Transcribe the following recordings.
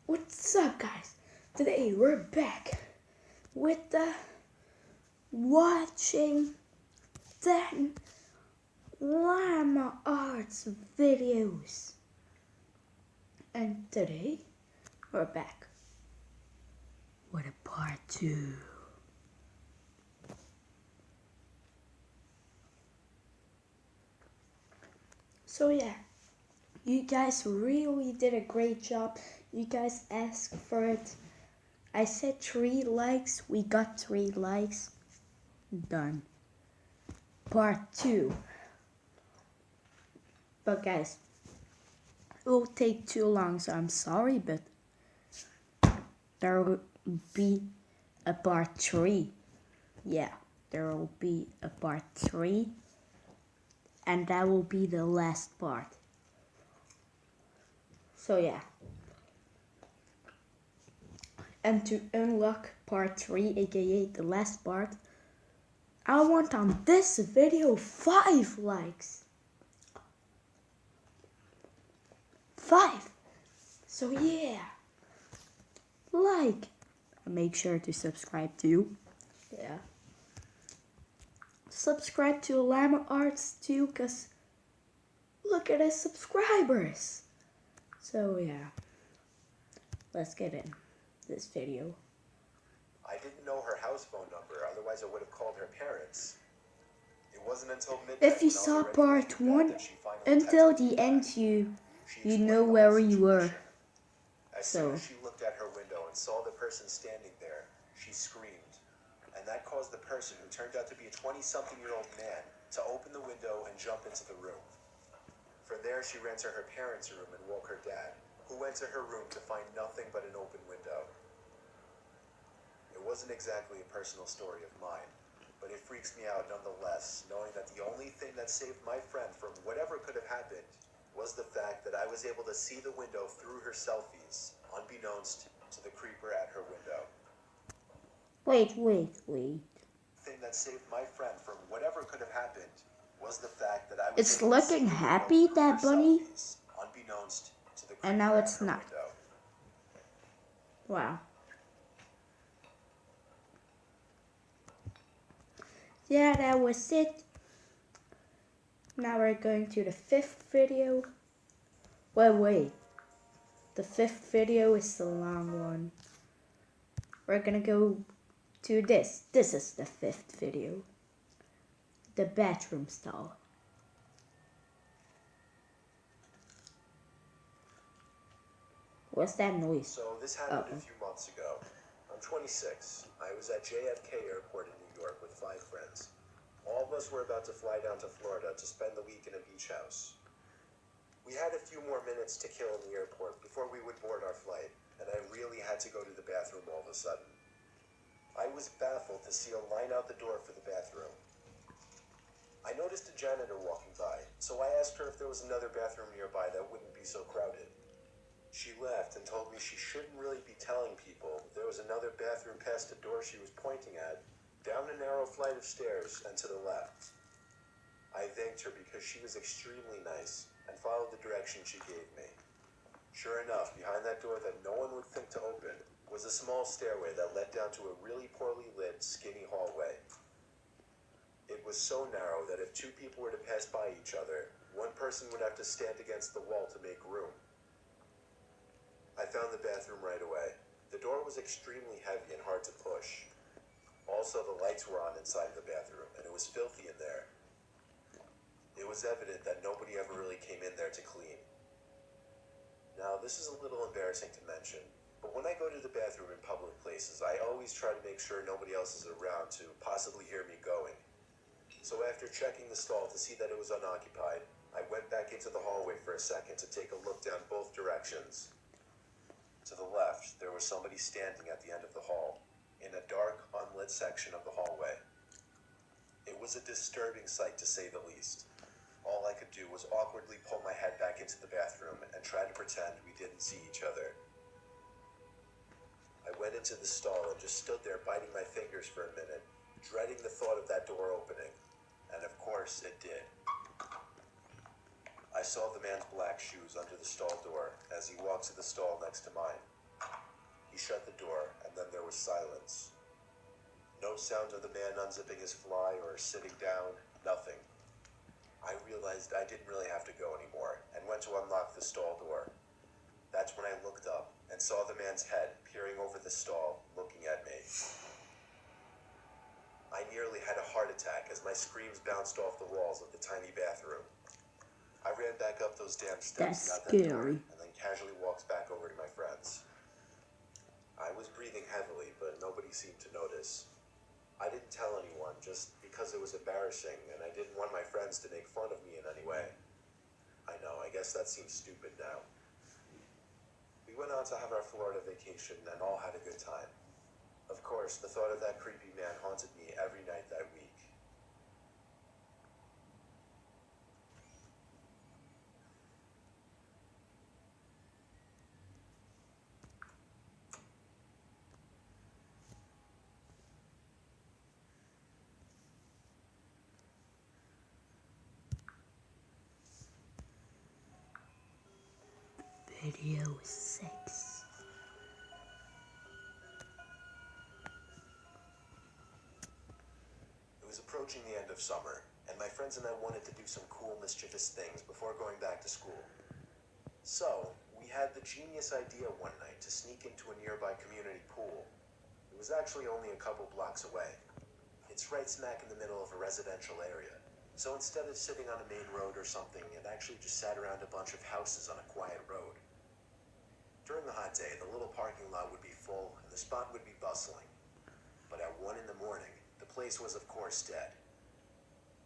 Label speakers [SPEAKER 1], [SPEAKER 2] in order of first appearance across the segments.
[SPEAKER 1] What's up, guys? Today we're back with the watching 10 Llama Arts videos. And today we're back with a part 2. So yeah, you guys really did a great job. You guys asked for it. I said 3 likes. We got 3 likes. Done. Part 2. But guys, it will take too long, so I'm sorry, but there will be a part 3. Yeah, there will be a part 3. And that will be the last part. So yeah. And to unlock part 3, aka the last part, I want on this video 5 likes. 5. So yeah. Like. Make sure to subscribe too. Yeah. Subscribe to Llama Arts too, cause look at his subscribers. So yeah. Let's get in this video.
[SPEAKER 2] I didn't know her house phone number, otherwise I would have called her parents. It wasn't until midnight.
[SPEAKER 1] If you saw part 1 until the end, you know where you were.
[SPEAKER 2] As soon as she looked at her window and saw the person standing there, she screamed. And that caused the person, who turned out to be a 20-something-year-old man, to open the window and jump into the room. From there, she ran to her parents' room and woke her dad, who went to her room to find nothing but an open window. It wasn't exactly a personal story of mine, but it freaks me out nonetheless, knowing that the only thing that saved my friend from whatever could have happened was the fact that I was able to see the window through her selfies, unbeknownst to the creeper at her window.
[SPEAKER 1] Wait.
[SPEAKER 2] The thing that saved my friend from whatever could have happened was the fact that I was
[SPEAKER 1] It's
[SPEAKER 2] able to see
[SPEAKER 1] looking
[SPEAKER 2] the window
[SPEAKER 1] happy,
[SPEAKER 2] through
[SPEAKER 1] that
[SPEAKER 2] her
[SPEAKER 1] bunny.
[SPEAKER 2] selfies, unbeknownst to the creeper
[SPEAKER 1] And now
[SPEAKER 2] at
[SPEAKER 1] it's
[SPEAKER 2] her
[SPEAKER 1] not.
[SPEAKER 2] window.
[SPEAKER 1] Wow. Yeah, that was it. Now we're going to the 5th video. Wait. The 5th video is the long one. We're gonna go to this. This is the 5th video. The bathroom stall. What's that noise?
[SPEAKER 2] So this happened a few months ago. I'm 26. I was at JFK Airport in New York with 5 friends. All of us were about to fly down to Florida to spend the week in a beach house. We had a few more minutes to kill in the airport before we would board our flight, and I really had to go to the bathroom all of a sudden. I was baffled to see a line out the door for the bathroom. I noticed a janitor walking by, so I asked her if there was another bathroom nearby that wouldn't be so crowded. She laughed and told me she shouldn't really be telling people there was another bathroom past the door she was pointing at, down a narrow flight of stairs and to the left. I thanked her because she was extremely nice and followed the direction she gave me. Sure enough, behind that door that no one would think to open was a small stairway that led down to a really poorly lit, skinny hallway. It was so narrow that if 2 people were to pass by each other, one person would have to stand against the wall to make room. I found the bathroom right away. The door was extremely heavy and hard to push. Also, the lights were on inside the bathroom, and it was filthy in there. It was evident that nobody ever really came in there to clean. Now, this is a little embarrassing to mention, but when I go to the bathroom in public places, I always try to make sure nobody else is around to possibly hear me going. So after checking the stall to see that it was unoccupied, I went back into the hallway for a second to take a look down both directions. To the left, there was somebody standing at the end of the hall, in a dark, unlit section of the hallway. It was a disturbing sight, to say the least. All I could do was awkwardly pull my head back into the bathroom and try to pretend we didn't see each other. I went into the stall and just stood there biting my fingers for a minute, dreading the thought of that door opening. And of course, it did. I saw the man's black shoes under the stall door as he walked to the stall next to mine. shut the door, and then there was silence. No sound of the man unzipping his fly or sitting down, nothing. I realized I didn't really have to go anymore, and went to unlock the stall door. That's when I looked up and saw the man's head peering over the stall, looking at me. I nearly had a heart attack as my screams bounced off the walls of the tiny bathroom. I ran back up those damn steps and out that door, and then casually walked back over to my friends. I was breathing heavily, but nobody seemed to notice. I didn't tell anyone just because it was embarrassing, and I didn't want my friends to make fun of me in any way. I know, I guess that seems stupid now. We went on to have our Florida vacation and all had a good time. Of course, the thought of that creepy man haunted me every night that week.
[SPEAKER 1] Video 6.
[SPEAKER 2] It was approaching the end of summer, and my friends and I wanted to do some cool, mischievous things before going back to school. So, we had the genius idea one night to sneak into a nearby community pool. It was actually only a couple blocks away. It's right smack in the middle of a residential area. So instead of sitting on a main road or something, it actually just sat around a bunch of houses on a quiet road. During the hot day, the little parking lot would be full and the spot would be bustling. But at 1 in the morning, the place was of course dead.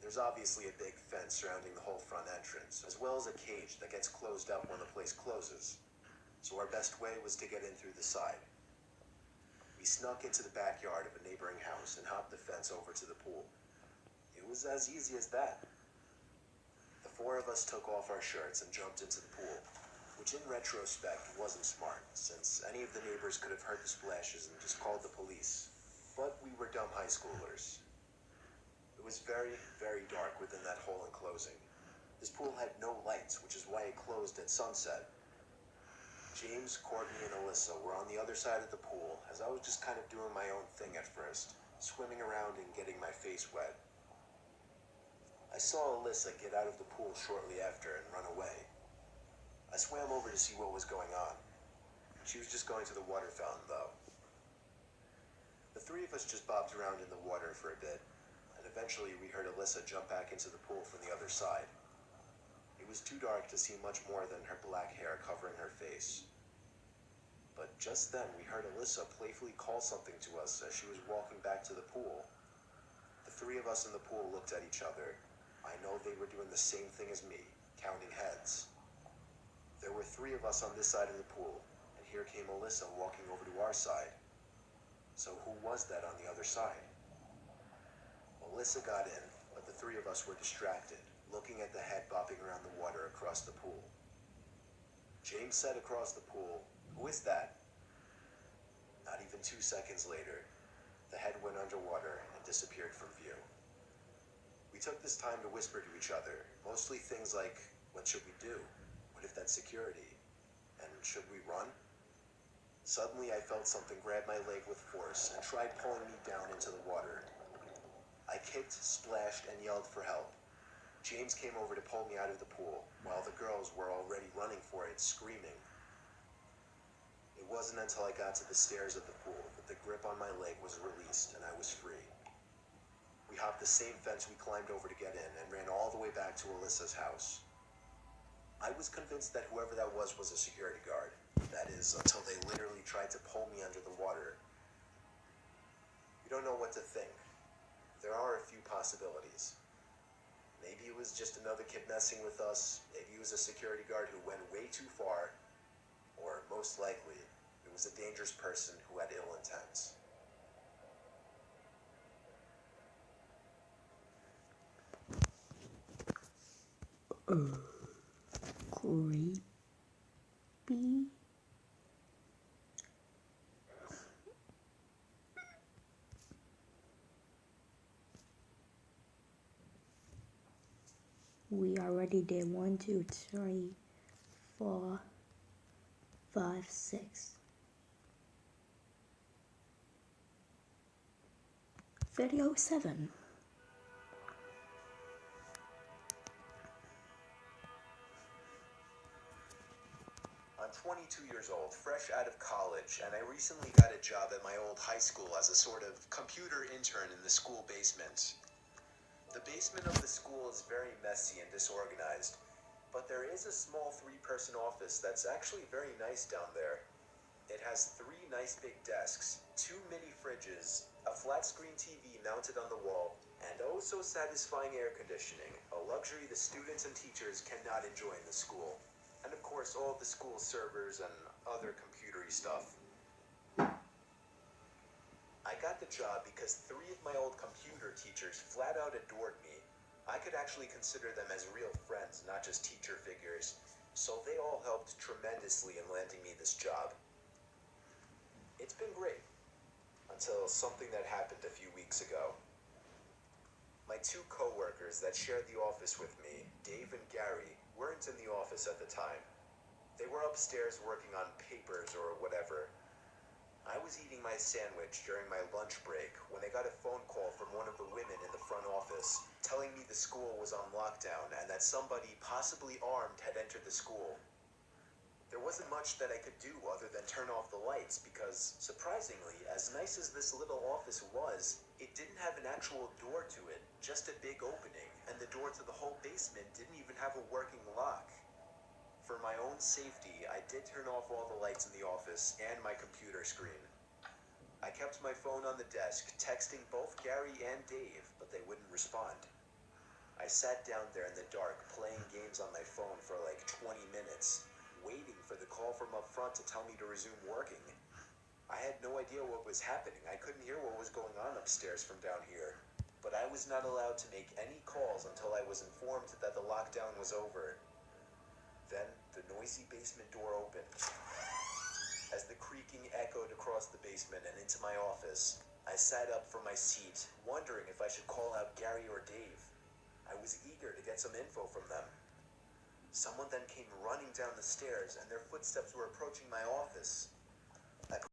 [SPEAKER 2] There's obviously a big fence surrounding the whole front entrance, as well as a cage that gets closed up when the place closes. So our best way was to get in through the side. We snuck into the backyard of a neighboring house and hopped the fence over to the pool. It was as easy as that. The four of us took off our shirts and jumped into the pool, which in retrospect wasn't smart, since any of the neighbors could have heard the splashes and just called the police. But we were dumb high schoolers. It was very, very dark within that whole enclosing. This pool had no lights, which is why it closed at sunset. James, Courtney, and Alyssa were on the other side of the pool, as I was just kind of doing my own thing at first, swimming around and getting my face wet. I saw Alyssa get out of the pool shortly after and run away. I swam over to see what was going on. She was just going to the water fountain, though. The three of us just bobbed around in the water for a bit, and eventually we heard Alyssa jump back into the pool from the other side. It was too dark to see much more than her black hair covering her face. But just then we heard Alyssa playfully call something to us as she was walking back to the pool. The three of us in the pool looked at each other. I know they were doing the same thing as me, counting heads. There were three of us on this side of the pool, and here came Alyssa walking over to our side. So who was that on the other side? Alyssa got in, but the three of us were distracted, looking at the head bobbing around the water across the pool. James said across the pool, "Who is that?" Not even 2 seconds later, the head went underwater and disappeared from view. We took this time to whisper to each other, mostly things like, what should we do? What if that's security? And should we run? Suddenly I felt something grab my leg with force and tried pulling me down into the water. I kicked, splashed, and yelled for help. James came over to pull me out of the pool, while the girls were already running for it, screaming. It wasn't until I got to the stairs of the pool that the grip on my leg was released and I was free. We hopped the same fence we climbed over to get in and ran all the way back to Alyssa's house. I was convinced that whoever that was a security guard. That is, until they literally tried to pull me under the water. We don't know what to think. There are a few possibilities. Maybe it was just another kid messing with us, maybe it was a security guard who went way too far, or most likely, it was a dangerous person who had ill intents.
[SPEAKER 1] Creepy. We already did 1, 2, 3, 4, 5, 6. Video 7.
[SPEAKER 2] I'm 22 years old, fresh out of college, and I recently got a job at my old high school as a sort of computer intern in the school basement. The basement of the school is very messy and disorganized, but there is a small 3-person office that's actually very nice down there. It has 3 nice big desks, 2 mini fridges, a flat screen TV mounted on the wall, and oh so satisfying air conditioning, a luxury the students and teachers cannot enjoy in the school. And of course all of the school servers and other computery stuff. I got the job because 3 of my old computer teachers flat out adored me. I could actually consider them as real friends, not just teacher figures, so they all helped tremendously in landing me this job. It's been great, until something that happened a few weeks ago. My 2 co-workers that shared the office with me, Dave and Gary, weren't in the office at the time. They were upstairs working on papers or whatever. I was eating my sandwich during my lunch break when I got a phone call from one of the women in the front office telling me the school was on lockdown and that somebody, possibly armed, had entered the school. There wasn't much that I could do other than turn off the lights because, surprisingly, as nice as this little office was, it didn't have an actual door to it, just a big opening, and the door to the whole basement didn't even have a working lock. For my own safety, I did turn off all the lights in the office and my computer screen. I kept my phone on the desk, texting both Gary and Dave, but they wouldn't respond. I sat down there in the dark, playing games on my phone for like 20 minutes, waiting for the call from up front to tell me to resume working. I had no idea what was happening. I couldn't hear what was going on upstairs from down here. But I was not allowed to make any calls until I was informed that the lockdown was over. Then the noisy basement door opened. As the creaking echoed across the basement and into my office, I sat up from my seat, wondering if I should call out Gary or Dave. I was eager to get some info from them. Someone then came running down the stairs, and their footsteps were approaching my office.